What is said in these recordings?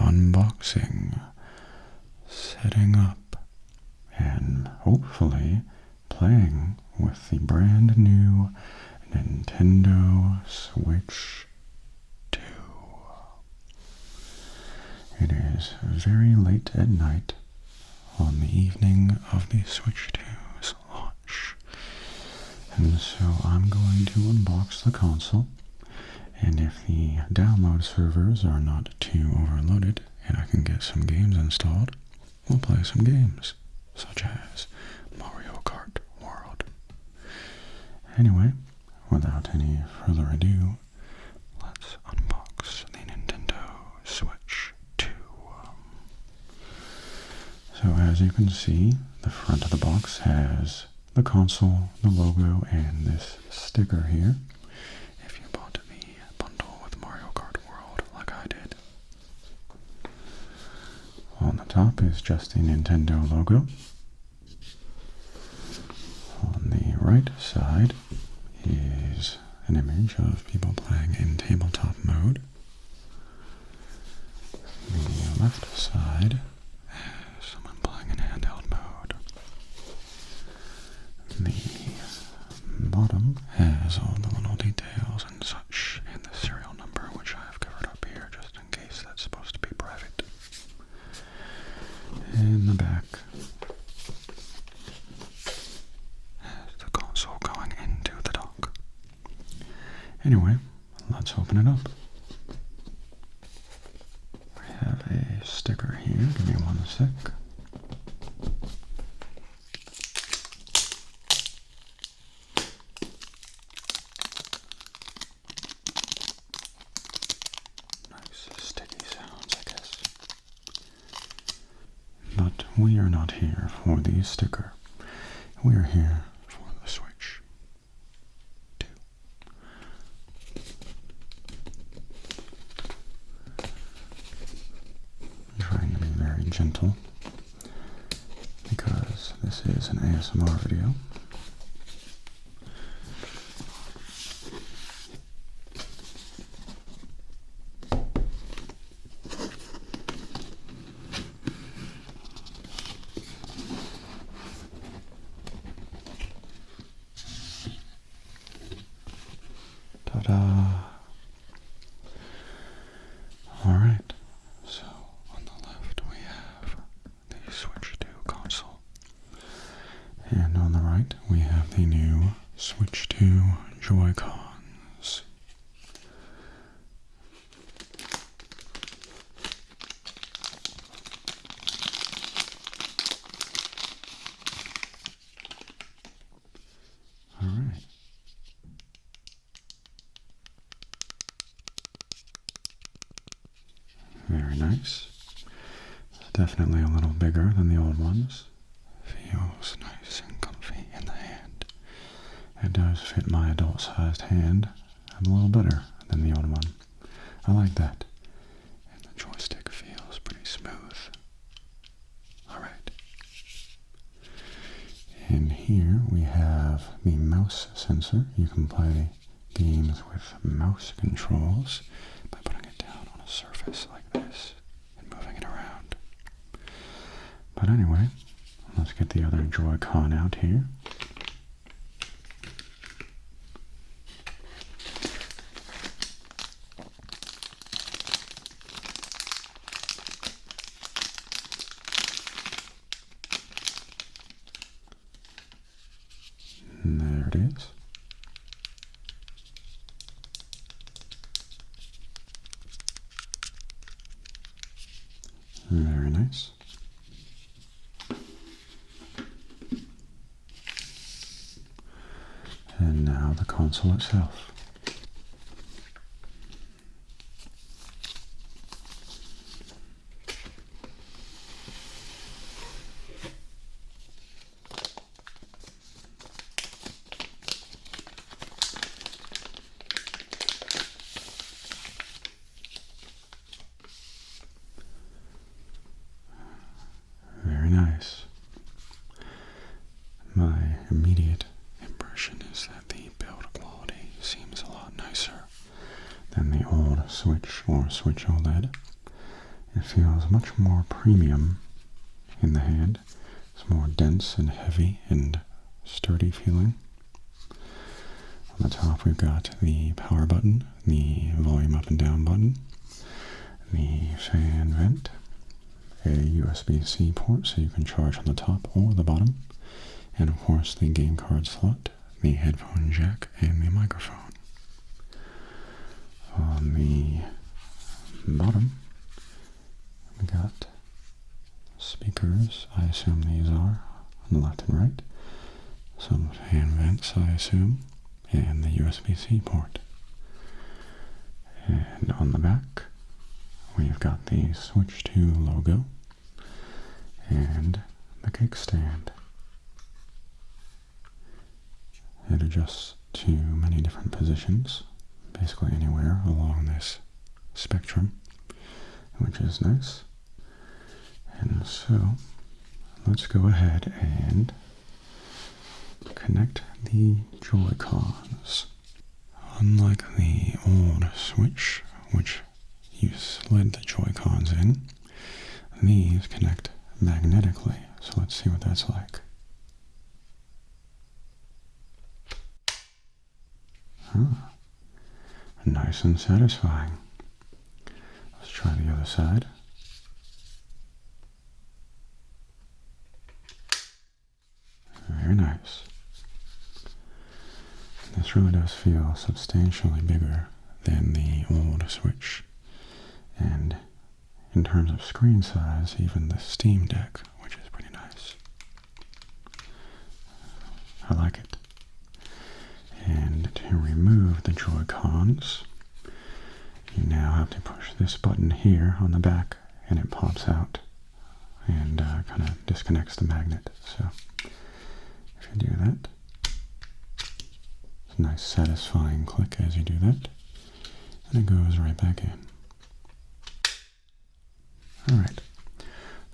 unboxing, setting up, and hopefully playing with the brand new Nintendo Switch 2. It is very late at night on the evening of the Switch 2's launch, and so I'm going to unbox the console, and if the download servers are not too overloaded and I can get some games installed, we'll play some games, such as Mario Kart World. Anyway, without any further ado, let's unbox the Nintendo Switch 2. So as you can see, the front of the box has the console, the logo, and this sticker here. If you bought the bundle with Mario Kart World like I did. On the top is just the Nintendo logo. On the right side is an image of people playing in tabletop mode. The left side has someone playing in handheld mode. The bottom has all the little details and such, and the serial number, which I've covered up here just in case that's supposed to be private. In the back has the console going into the dock. Anyway, let's open it up. I have a sticker here. Give me one sec. Nice sticky sounds, I guess. But we are not here for the sticker. We are here for the Switch 2. I'm trying to be very gentle because this is an ASMR video. Ta-da! Alright, so on the left we have the Switch 2 console, and on the right we have the new Switch 2 Joy-Cons. Alright. Very nice. It's definitely a little bigger than the old ones. Feels nice and comfy in the hand. It does fit my adult-sized hand a little better than the old one. I like that. And the joystick feels pretty smooth. Alright. And here we have the mouse sensor. You can play games with mouse controls by putting it down on a surface like this and moving it around. But anyway, let's get the other Joy-Con out here. And there it is. Very nice. And now the console itself. Very nice. My immediate impression is that the build quality seems a lot nicer than the old Switch or Switch OLED. It feels much more premium in the hand. It's more dense and heavy and sturdy feeling. On the top we've got the power button, the volume up and down button, the fan vent, a USB-C port so you can charge on the top or the bottom, and of course the game card slot, the headphone jack, and the microphone. On the bottom we got speakers, I assume these are, on the left and right, some fan vents I assume, and the USB-C port. And on the back we've got the Switch 2 logo and the kickstand. It adjusts to many different positions, basically anywhere along this spectrum, which is nice. And so let's go ahead and connect the Joy-Cons. Unlike the old Switch, which you slid the Joy-Cons in, these connect magnetically. So let's see what that's like. Nice and satisfying. Let's try the other side. Very nice. This really does feel substantially bigger than the old Switch. And in terms of screen size, even the Steam Deck, which is pretty nice. I like it. And to remove the Joy-Cons, you now have to push this button here on the back and it pops out and kind of disconnects the magnet. So if you do that, it's a nice satisfying click as you do that, and it goes right back in. Alright,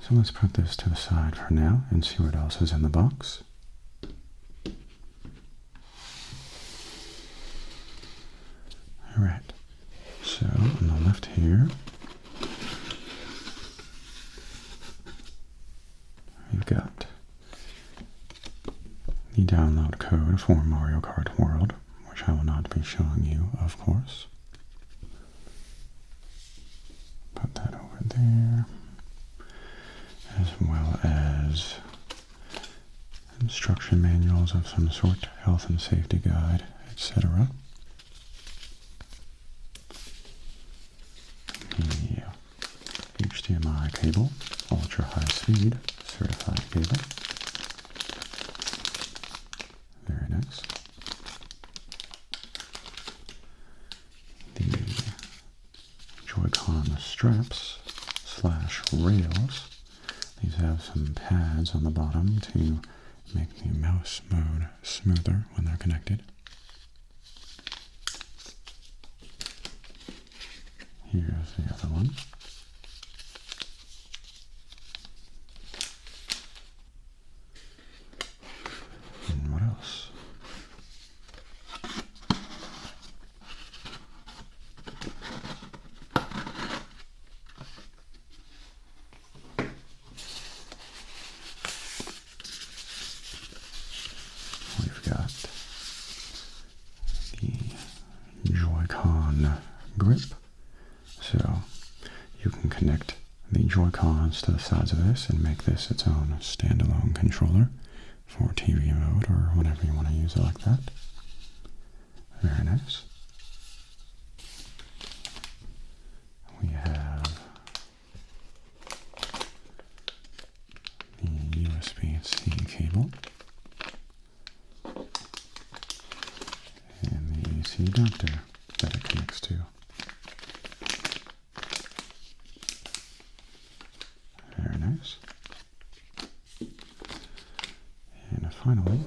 so let's put this to the side for now and see what else is in the box. Alright, so on the left here, we've got the download code for Mario Kart World, which I will not be showing you, of course. Put that over there, as well as instruction manuals of some sort, health and safety guide, etc. The HDMI cable, ultra high speed, certified cable. Very nice. The Joy-Con straps / rails. These have some pads on the bottom to make the mouse mode smoother when they're connected. Here's the other one. And what else? We've got the Joy-Con grip. So you can connect the Joy-Cons to the sides of this and make this its own standalone controller for TV mode or whenever you want to use it like that. Very nice. We have the USB-C cable and the AC adapter that it connects to. Very nice. And finally,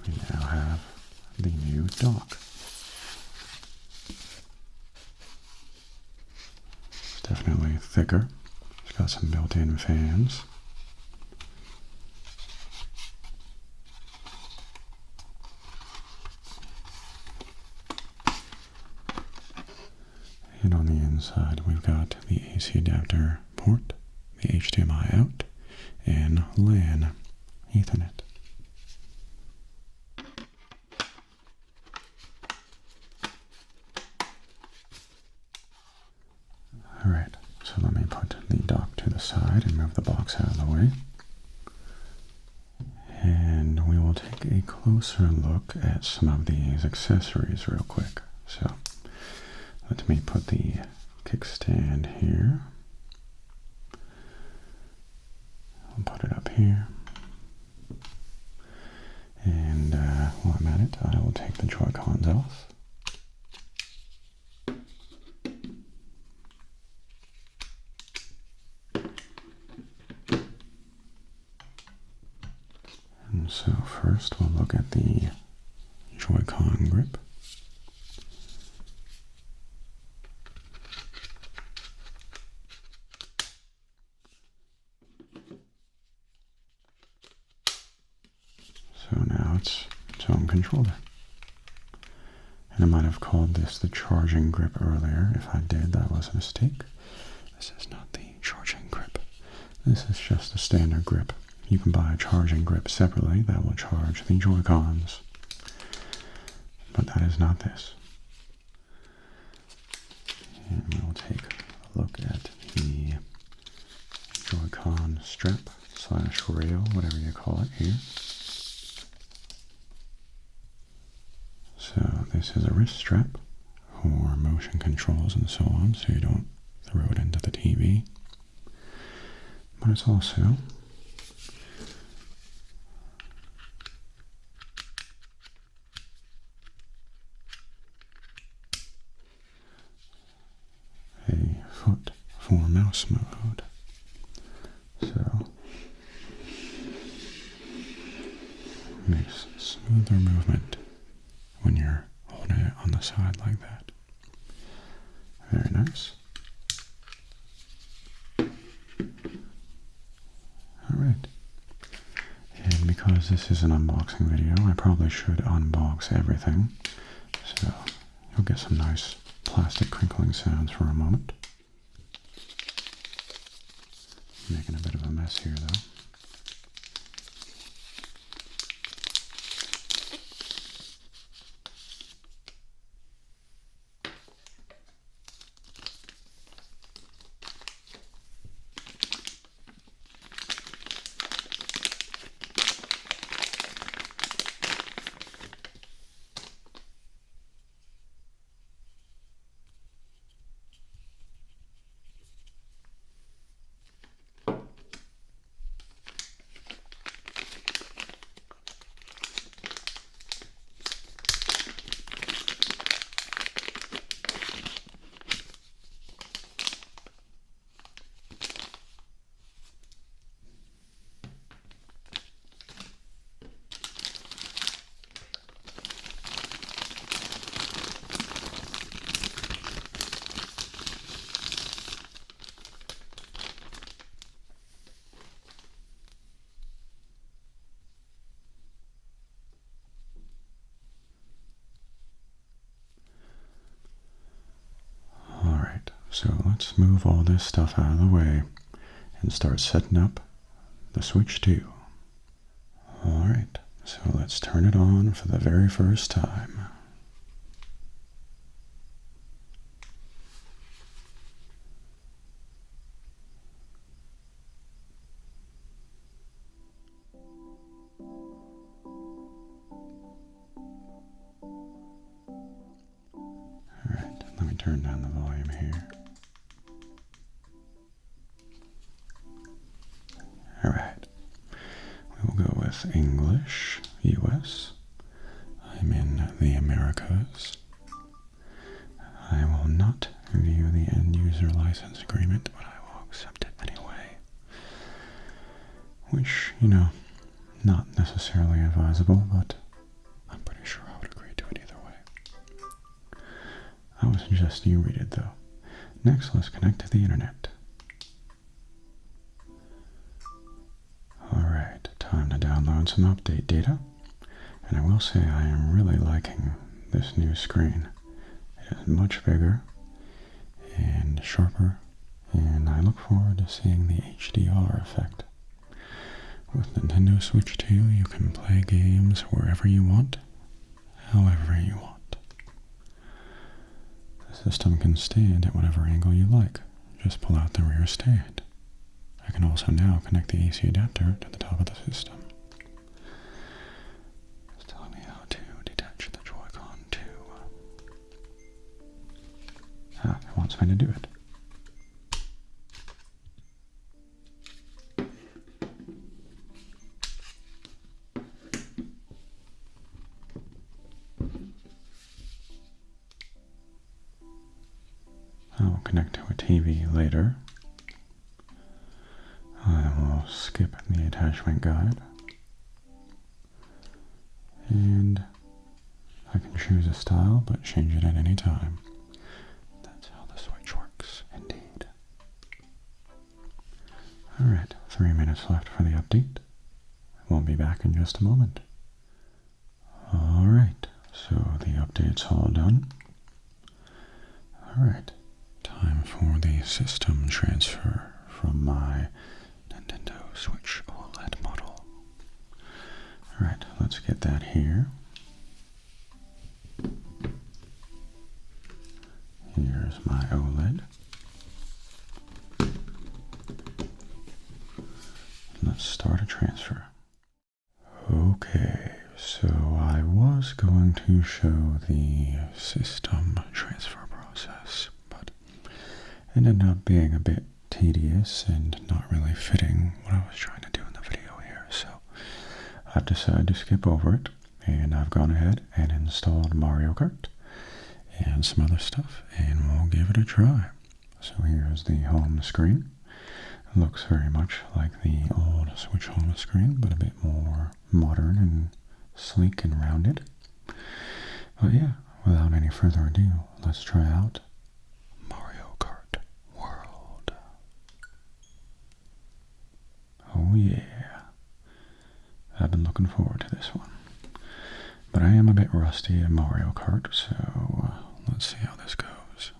we now have the new dock. It's definitely thicker. It's got some built-in fans. And on the inside, we've got the AC adapter port, the HDMI out, and LAN Ethernet. Alright, so let me put the dock to the side and move the box out of the way. And we will take a closer look at some of these accessories real quick. So let me put the kickstand here. I'll put it up here. And while I'm at it, I will take the Joy-Cons off. And so first we'll look at the Joy-Con grip. So now it's its own controller. And I might have called this the charging grip earlier. If I did, that was a mistake. This is not the charging grip. This is just a standard grip. You can buy a charging grip separately that will charge the Joy-Cons. But that is not this. And we'll take a look at the Joy-Con strap / rail, whatever you call it here. So this is a wrist strap for motion controls and so on, so you don't throw it into the TV. But it's also a foot for mouse mode. So makes smoother movement when you're holding it on the side like that. Very nice. Alright. And because this is an unboxing video, I probably should unbox everything. So you'll get some nice plastic crinkling sounds for a moment. Making a bit of a mess here though. So let's move all this stuff out of the way and start setting up the Switch 2. Alright, so let's turn it on for the very first time. Alright, let me turn down the volume here. Alright, we will go with English, US. I'm in the Americas. I will not review the end user license agreement, but I will accept it anyway. Which, you know, not necessarily advisable, but I'm pretty sure I would agree to it either way. I would suggest you read it though. Next, let's connect to the internet. Alright, time to download some update data. And I will say I am really liking this new screen. It is much bigger, sharper, and I look forward to seeing the HDR effect. With Nintendo Switch 2, you can play games wherever you want, however you want. The system can stand at whatever angle you like. Just pull out the rear stand. I can also now connect the AC adapter to the top of the system. It's telling me how to detach the Joy-Con too. It wants me to do it. I will connect to a TV later. I will skip the attachment guide. And I can choose a style, but change it at any time. That's how the Switch works, indeed. Alright, 3 minutes left for the update. We'll be back in just a moment. Alright, so the update's all done. Alright, time for the system transfer from my Nintendo Switch OLED model. Alright, let's get that here. Here's my OLED. Let's start a transfer. Okay, so I was going to show the system transfer process, but it ended up being a bit tedious and not really fitting what I was trying to do in the video here, so I've decided to skip over it, and I've gone ahead and installed Mario Kart and some other stuff, and we'll give it a try. So here's the home screen. It looks very much like the old Switch home screen, but a bit more modern and sleek and rounded. But yeah, without any further ado, let's try out Mario Kart World. Oh yeah, I've been looking forward to this one. But I am a bit rusty at Mario Kart, so let's see how this goes.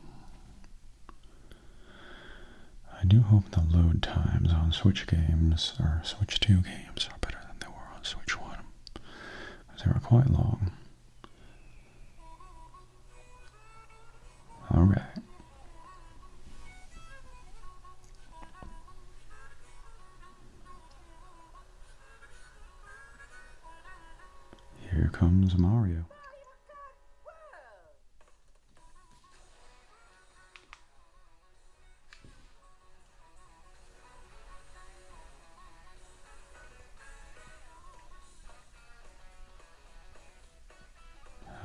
I do hope the load times on Switch games, or Switch 2 games, are better than they were on Switch 1, because they were quite long. Alright. Here comes Mario.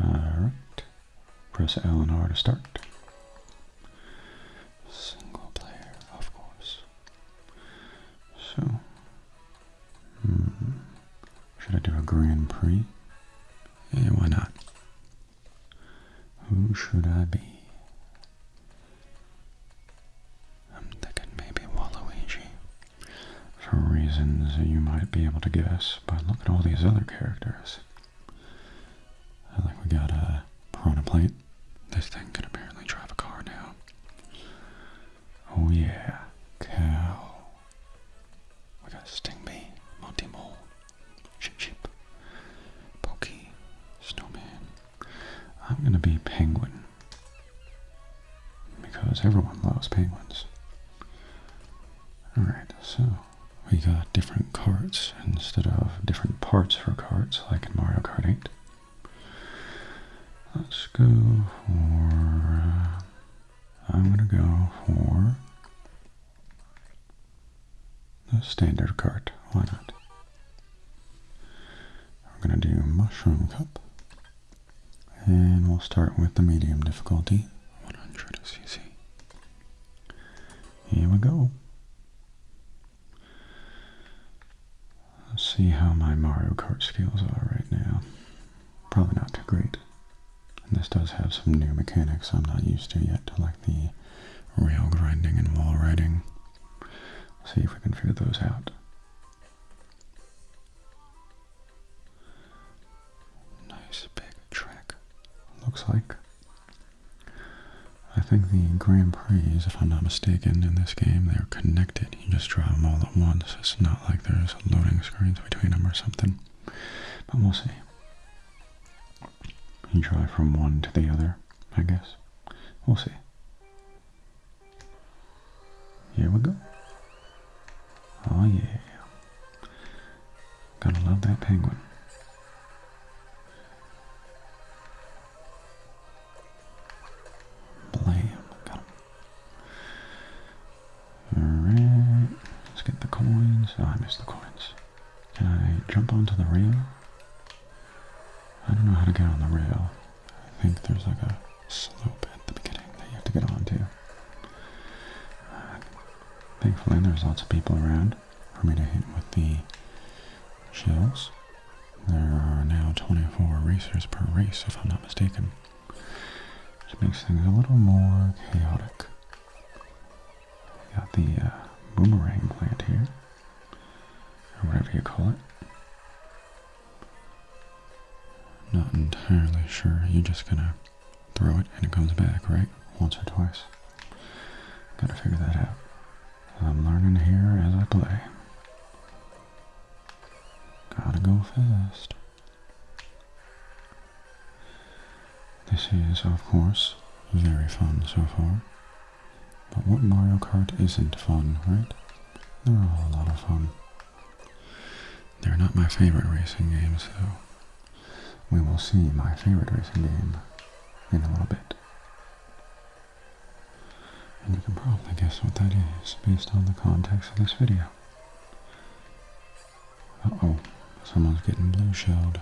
Alright. Press L and R to start. Single player, of course. So, should I do a Grand Prix? Yeah, why not? Who should I be? I'm thinking maybe Waluigi. For reasons you might be able to guess, but look at all these other characters. Like we got a Piranha Plant. This thing can apparently drive a car now. Oh yeah, Cow. We got Stingray, Monty Mole, Chip Chip, Pokey, Snowman. I'm gonna be Penguin, because everyone loves penguins. Alright, so we got different carts instead of different parts for carts like in Mario Kart 8. Let's go for, I'm gonna go for the standard cart, why not? We're gonna do Mushroom Cup, and we'll start with the medium difficulty, 100cc. Here we go. Let's see how my Mario Kart skills are right now. Probably not too great. And this does have some new mechanics I'm not used to yet, like the rail grinding and wall riding. See if we can figure those out. Nice big track, looks like. I think the Grand Prix, if I'm not mistaken, in this game, they're connected. You just drive them all at once. It's not like there's loading screens between them or something. But we'll see. You drive from one to the other, I guess. We'll see. Here we go. Oh yeah. Gotta love that penguin. Blam. Got him. Alright. Let's get the coins. Oh, I missed the coins. Can I jump onto the rail? I don't know how to get on the rail. I think there's like a slope at the beginning that you have to get onto. Thankfully, there's lots of people around for me to hit with the shells. There are now 24 racers per race, if I'm not mistaken, which makes things a little more chaotic. Got the boomerang plant here, or whatever you call it. Not entirely sure. You're just gonna throw it and it comes back, right? Once or twice. Gotta figure that out. I'm learning here as I play. Gotta go fast. This is, of course, very fun so far. But what Mario Kart isn't fun, right? They're all a lot of fun. They're not my favorite racing games, though. We will see my favorite racing game in a little bit. And you can probably guess what that is based on the context of this video. Uh-oh, someone's getting blue shelled.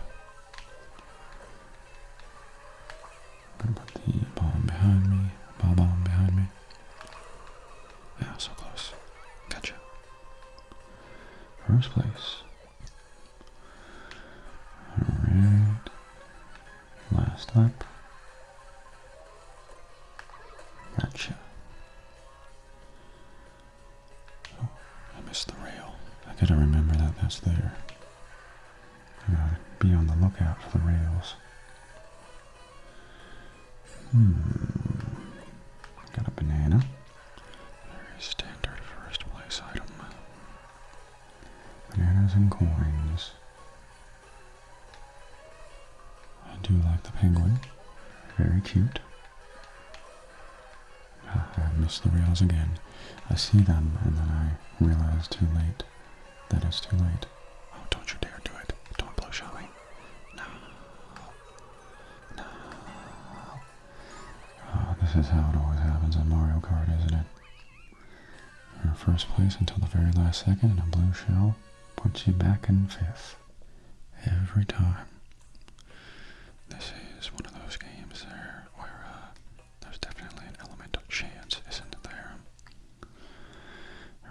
I'm gonna put the bomb behind me, bomb behind me. Yeah, so close. Gotcha. First place. Alright. Last lap. Gotcha. Oh, I missed the rail. I gotta remember that that's there. I gotta be on the lookout for the rails. Got a banana. Very standard first place item. Bananas and coins. I do like the penguin. Very cute. I missed the rails again. I see them and then I realize too late that it's too late. Oh, don't you dare do it. Don't blow showing. No. No. This is how it always happens in Mario Kart, isn't it? You're in first place until the very last second and a blue shell puts you back in fifth. Every time. This is one of those games there where there's definitely an element of chance, isn't there?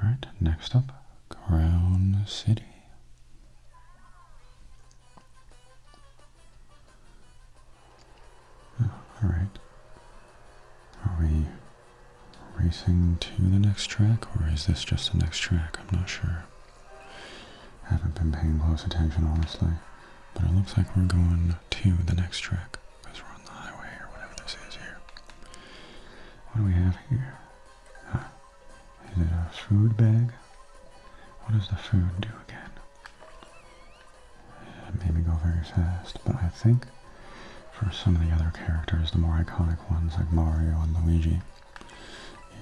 Alright, next up, Crown City. Oh, alright. Are we racing to the next track, or is this just the next track? I'm not sure. I haven't been paying close attention, honestly. But it looks like we're going to the next track, because we're on the highway, or whatever this is here. What do we have here? Is it a food bag? What does the food do again? It made me go very fast, but I think for some of the other characters, the more iconic ones like Mario and Luigi,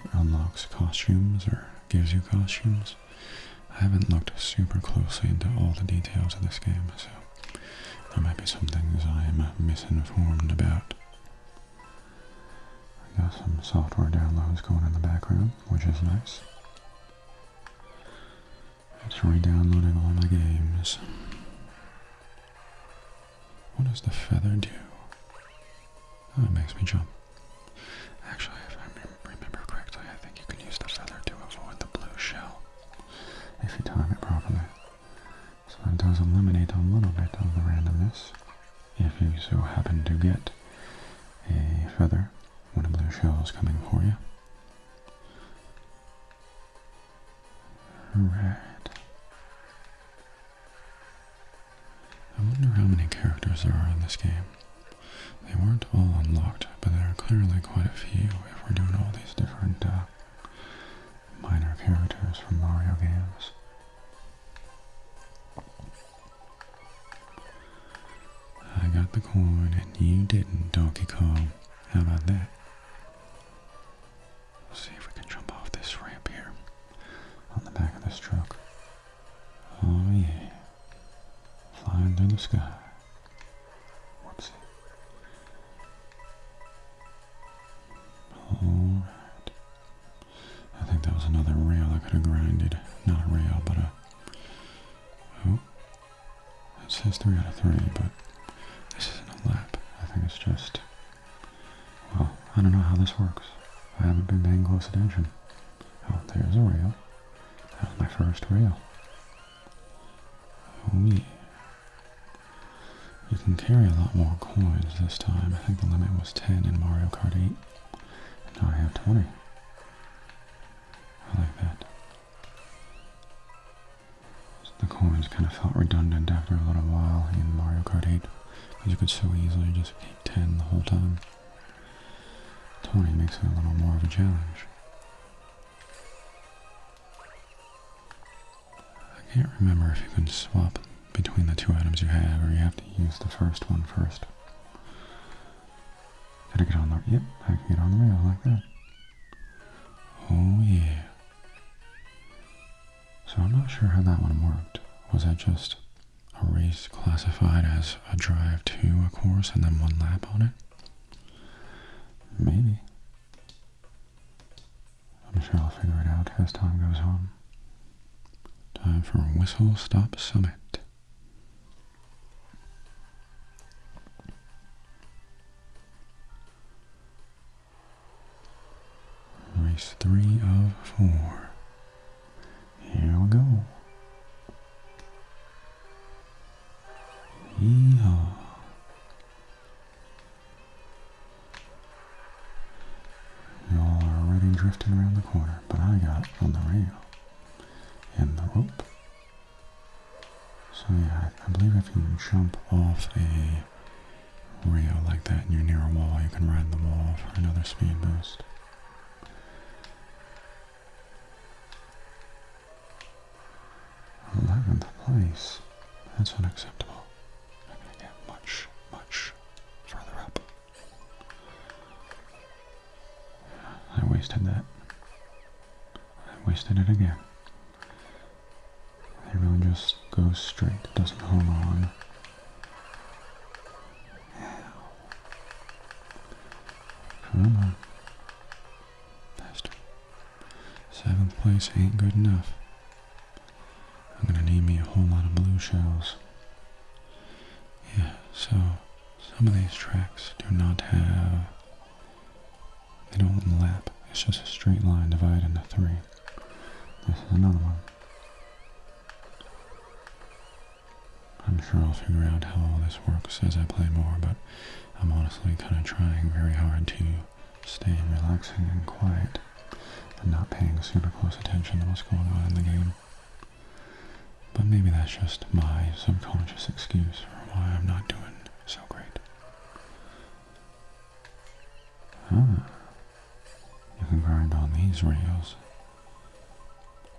it unlocks costumes or gives you costumes. I haven't looked super closely into all the details of this game, so there might be some things I am misinformed about. I got some software downloads going in the background, which is nice. It's re-downloading all my games. What does the feather do? Oh, it makes me jump. Actually, if I remember correctly, I think you can use the feather to avoid the blue shell if you time it properly. So it does eliminate a little bit of the randomness if you so happen to get a feather when a blue shell is coming for you. Right. I wonder how many characters there are in this game. They weren't all unlocked, but there are clearly quite a few if we're doing all these different minor characters from Mario games. I got the coin and you didn't, Donkey Kong. How about that? Let's see if we can jump off this ramp here on the back of this truck. Oh yeah. Flying through the sky. Whoopsie. Alright. I think that was another rail I could have grinded. Not a rail, but a... Oh. It says 3 out of 3, but this isn't a lap. I think it's just... Well, I don't know how this works. I haven't been paying close attention. Oh, there's a rail. That was my first rail. Oh yeah. You can carry a lot more coins this time. I think the limit was 10 in Mario Kart 8. And now I have 20. I like that. The coins kind of felt redundant after a little while in Mario Kart 8. Because you could so easily just keep 10 the whole time. 20 makes it a little more of a challenge. I can't remember if you can swap between the 2 items you have, or you have to use the first one first. Did I get on the... Yep, I can get on the rail like that. Oh yeah. So I'm not sure how that one worked. Was that just a race classified as a drive to a course and then 1 lap on it? Maybe. I'm sure I'll figure it out as time goes on. Time for Whistle Stop Summit. Race 3 of 4. Here we go. Yeehaw. Y'all are already drifting around the corner, but I got on the rail and the rope. So yeah, I believe if you jump off a rail like that and you're near a wall, you can ride the wall for another speed boost. Place. That's unacceptable. I'm gonna get much, much further up. I wasted that. I wasted it again. It really just goes straight. It doesn't hold on. Come on. Faster. 7th place ain't good enough. I'm gonna need me a whole lot of blue shells. Yeah, so some of these tracks do not have... They don't lap. It's just a straight line divided into 3. This is another one. I'm sure I'll figure out how all this works as I play more, but I'm honestly kind of trying very hard to stay relaxing and quiet and not paying super close attention to what's going on in the game. But maybe that's just my subconscious excuse for why I'm not doing so great. Ah, you can grind on these rails.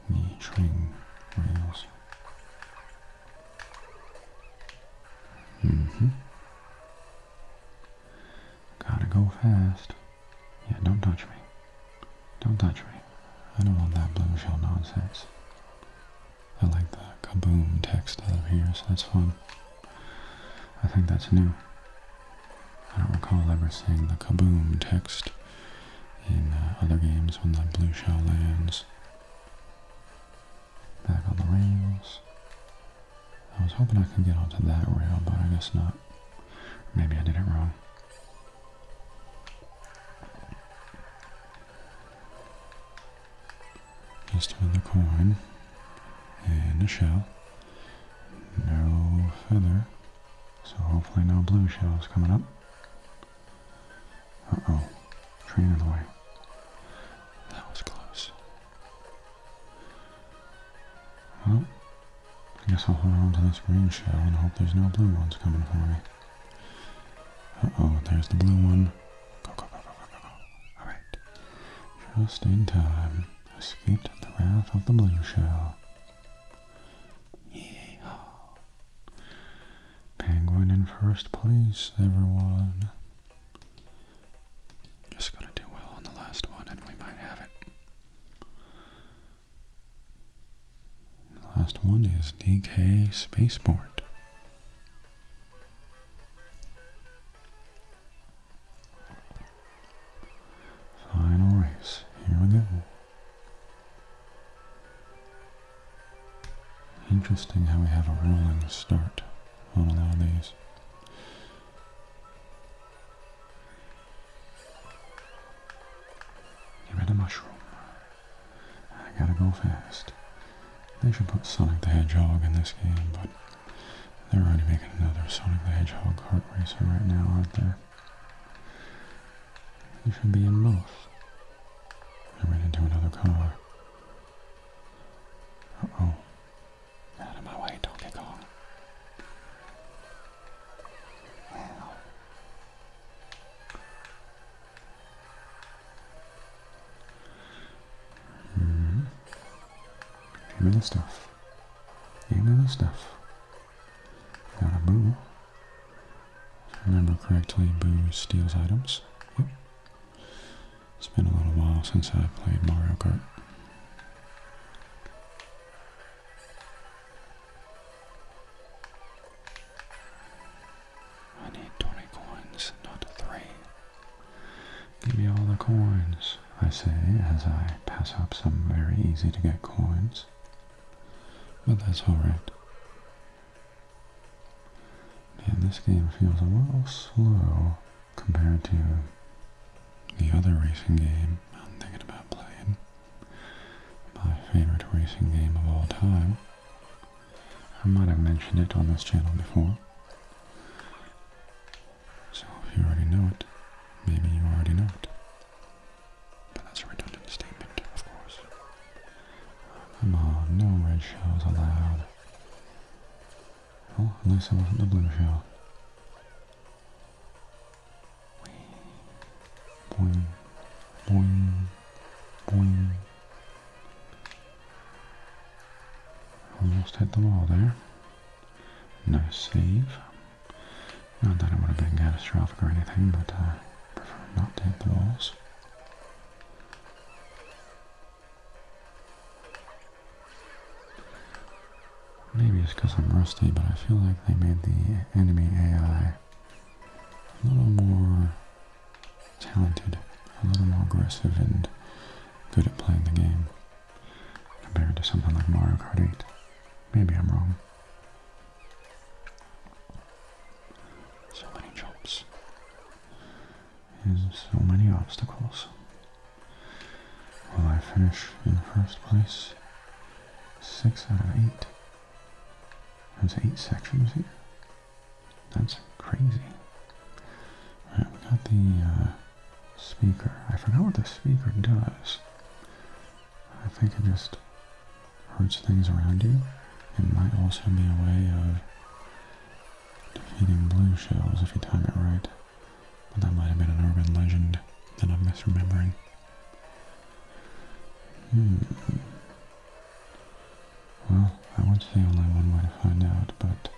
The train rails. Gotta go fast. Yeah, don't touch me. Don't touch me. I don't want that blue shell nonsense. I like the kaboom text out of here, so that's fun. I think that's new. I don't recall ever seeing the kaboom text in other games when the blue shell lands. Back on the rails. I was hoping I could get onto that rail, but I guess not. Maybe I did it wrong. Just another coin. And a shell. No feather. So hopefully no blue shells coming up. Uh-oh. Train in the way. That was close. Well, I guess I'll hold on to this green shell and hope there's no blue ones coming for me. Uh-oh, there's the blue one. Go, go, go, go, go, go, go. Alright. Just in time. Escaped the wrath of the blue shell. Yeah. Penguin in first place, everyone. Just gotta do well on the last one and we might have it. The last one is DK Spaceport. Final race. Here we go. Interesting how we have a rolling start on a lot of these. Give it a mushroom. I gotta go fast. They should put Sonic the Hedgehog in this game, but they're already making another Sonic the Hedgehog kart racer right now, aren't they? He should be in both. I ran into another car. Uh-oh. Get out of my way, Donkey Kong. Give me the stuff. Give me the stuff. Got a Boo. If I remember correctly, Boo steals items. Yep. It's been a little while since I played Mario Kart. I need 20 coins, not 3. Give me all the coins, I say as I pass up some very easy to get coins. But that's alright. Man, this game feels a little slow compared to the other racing game I'm thinking about playing. My favorite racing game of all time. I might have mentioned it on this channel before. So if you already know it, maybe you already know it. But that's a redundant statement, of course. Come on, no red shells allowed. Oh, at least it wasn't the blue shell. Boing, boing, boing. Almost hit the wall there. Nice save. Not that it would have been catastrophic or anything, but I prefer not to hit the walls. Maybe it's because I'm rusty, but I feel like they made the enemy AI a little more talented, a little more aggressive and good at playing the game compared to something like Mario Kart 8. Maybe I'm wrong. So many jumps and so many obstacles. Will I finish in first place? 6 out of 8. There's 8 sections here. That's crazy. Alright, we got the speaker. I forgot what the speaker does. I think it just hurts things around you. It might also be a way of defeating blue shells if you time it right. But that might have been an urban legend that I'm misremembering. Well, I would say only one way to find out, but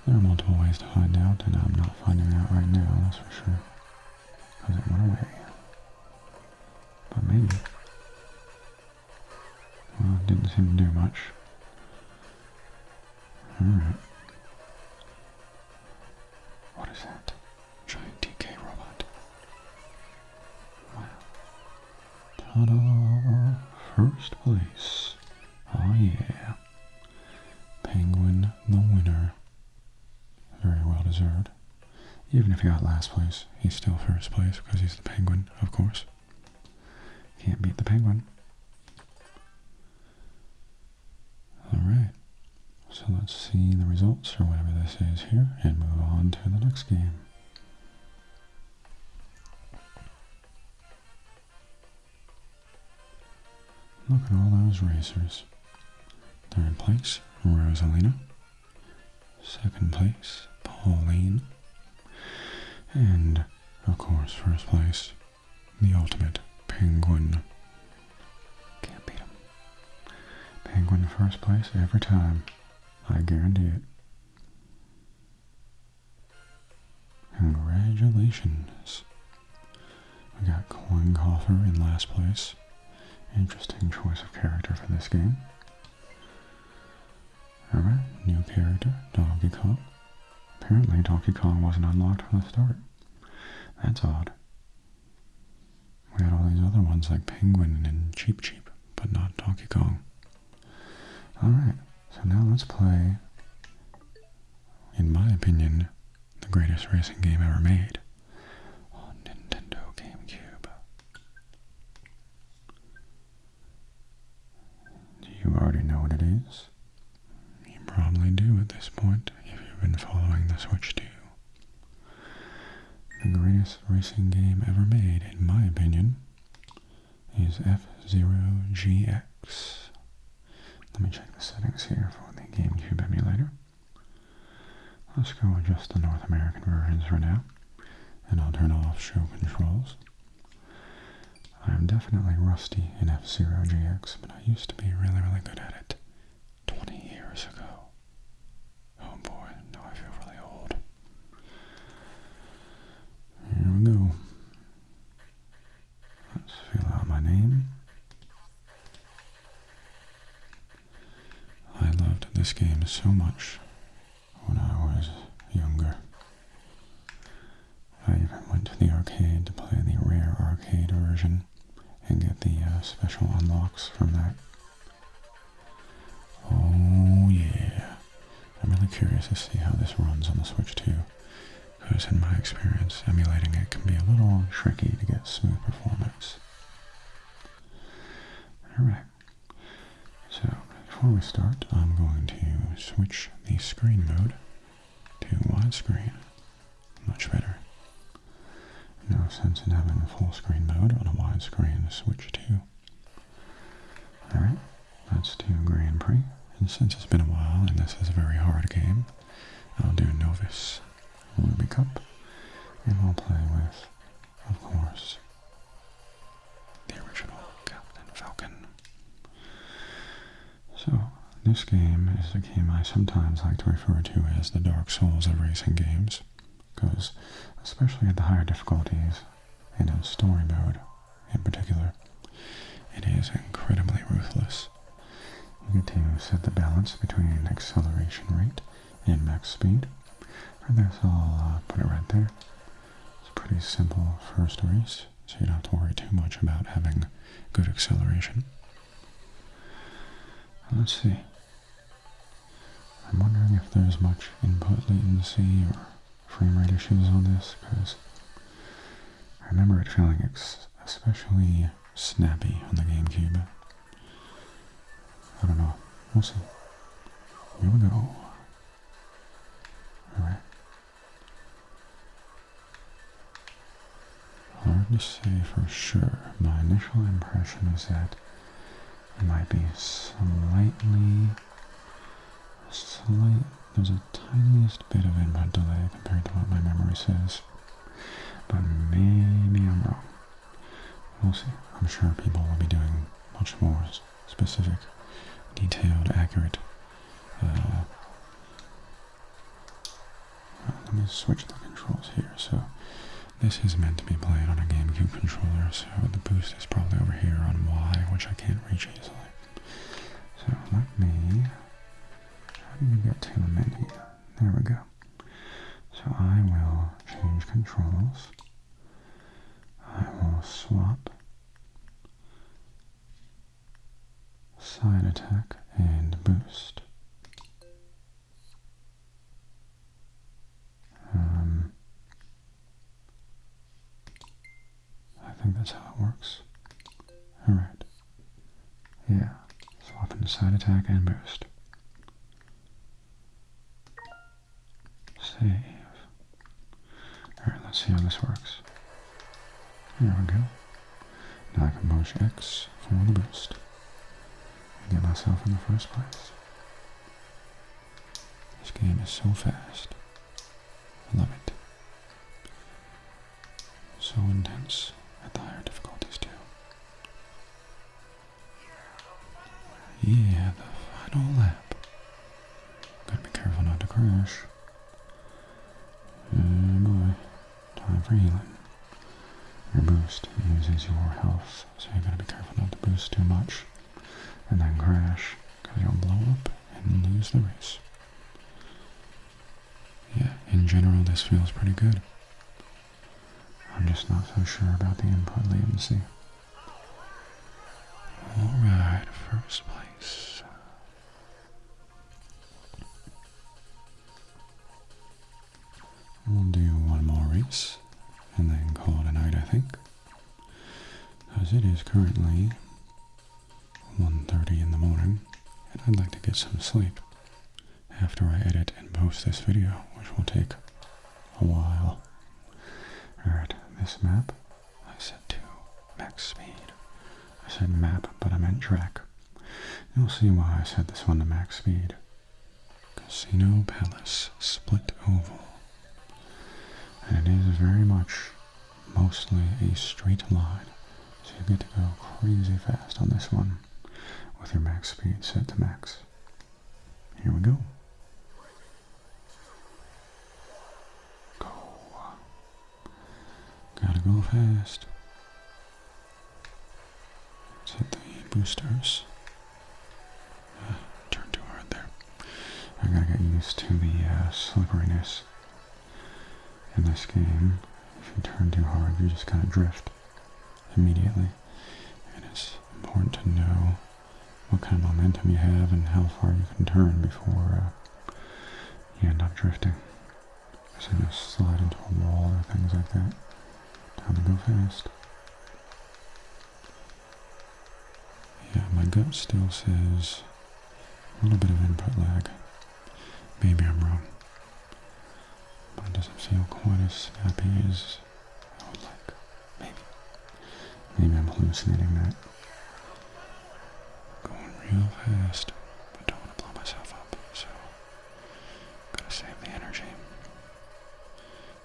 there are multiple ways to find out, and I'm not finding out right now, that's for sure. Because it went away. But maybe. Well, it didn't seem to do much. Alright. What is that? Giant TK robot. Wow. Ta-da! First place. Oh yeah. Penguin the winner. Very well deserved. Even if he got last place, he's still first place because he's the penguin, of course. Can't beat the penguin. Alright. So let's see the results or whatever this is here and move on to the next game. Look at all those racers. Third place, Rosalina. Second place, Pauline. And, of course, first place, the ultimate penguin. Can't beat him. Penguin first place every time. I guarantee it. Congratulations. We got Coin Coffer in last place. Interesting choice of character for this game. Alright, new character, Donkey Kong. Apparently Donkey Kong wasn't unlocked from the start. That's odd. We had all these other ones like Penguin and Cheep Cheep, but not Donkey Kong. Alright, so now let's play, in my opinion, the greatest racing game ever made on Nintendo GameCube. Do you already know what it is? You probably do at this point if you've been following the Switch 2. The greatest racing game ever made, in my opinion, is F-Zero GX. Let me check the settings here for the GameCube emulator. Let's go with just the North American versions for now, and I'll turn off show controls. I'm definitely rusty in F-Zero GX, but I used to be really, really good at it 20 years ago. Oh boy, now I feel really old. Here we go. Let's fill out my name. I loved this game so much when I was younger. I even went to the arcade to play the rare arcade version and get the special unlocks from that. Oh yeah. I'm really curious to see how this runs on the Switch 2, because in my experience, emulating it can be a little tricky to get smooth performance. Alright, so before we start, I'm going to switch the screen mode to widescreen. Much better. No sense in having a full screen mode on a widescreen Switch 2. Alright, let's do Grand Prix. And since it's been a while and this is a very hard game, I'll do Novice Ruby Cup. And we'll play with, of course, the original Captain Falcon. So, this game is a game I sometimes like to refer to as the Dark Souls of racing games, because especially at the higher difficulties, and in story mode in particular, it is incredibly ruthless. You get to set the balance between acceleration rate and max speed. For this, I'll put it right there. It's a pretty simple first race, so you don't have to worry too much about having good acceleration. Let's see. I'm wondering if there's much input latency or frame rate issues on this, because I remember it feeling especially snappy on the GameCube. I don't know. We'll see. Here we go. Alright. Hard to say for sure. My initial impression is that it might be there's a tiniest bit of input delay compared to what my memory says. But maybe I'm wrong. We'll see. I'm sure people will be doing much more specific, detailed, accurate. Let me switch the controls here. So this is meant to be played on a GameCube controller, so the boost is probably over here on Y, which I can't reach easily. So let me... How do you get to the menu? There we go. So I will change controls. I will swap side attack and boost. I think that's how it works. Alright. Yeah. Swapping side attack and boost. Save. Alright, let's see how this works. There we go. Now I can push X for the boost and get myself in the first place. This game is so fast. I love it. so intense at the higher difficulties too. Yeah, the final lap. Gotta be careful not to crash. Oh boy, time for healing. Your boost uses your health, so you gotta be careful not to boost too much and then crash, because you'll blow up and lose the race. Yeah, in general this feels pretty good. I'm just not so sure about the input latency. Alright, first place. We'll do one more race, and then call it a night, I think. Because it is currently 1:30 in the morning, and I'd like to get some sleep after I edit and post this video, which will take a while. Alright, this map, I set to max speed. I said map, but I meant track. You'll see why I set this one to max speed. Casino Palace Split Oval. And it is very much mostly a straight line, so you get to go crazy fast on this one with your max speed set to max. Here we go. Go. Gotta go fast. Let's hit the boosters. Turn too hard there. I gotta get used to the slipperiness in this game. If you turn too hard, you just kind of drift immediately. And it's important to know what kind of momentum you have and how far you can turn before you end up drifting. Because then you'll slide into a wall or things like that. Time to go fast. Yeah, my gut still says a little bit of input lag. Maybe I'm wrong. But it doesn't feel quite as snappy as I would like. Maybe I'm hallucinating that. Going real fast, but don't want to blow myself up, so gotta save the energy.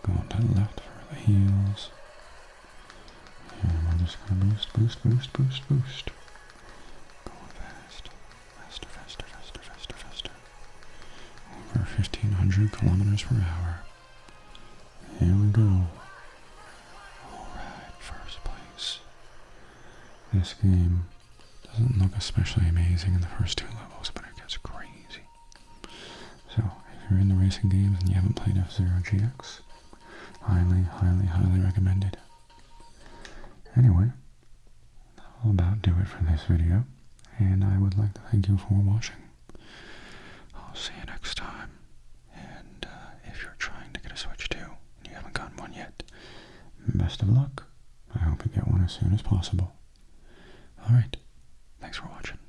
Going to the left for the heels. And we're just gonna boost, boost, boost, boost, boost. Going fast. Faster, faster, faster, faster, faster. Over 1,500 kilometers per hour. Here we go. Alright, first place. This game doesn't look especially amazing in the first two levels, but it gets crazy. So, if you're in the racing games and you haven't played F-Zero GX, highly, highly, highly recommended. Anyway, that'll about do it for this video, and I would like to thank you for watching. I'll see you next time, and if you're trying to get a Switch 2 and you haven't gotten one yet, best of luck. I hope you get one as soon as possible. Alright, thanks for watching.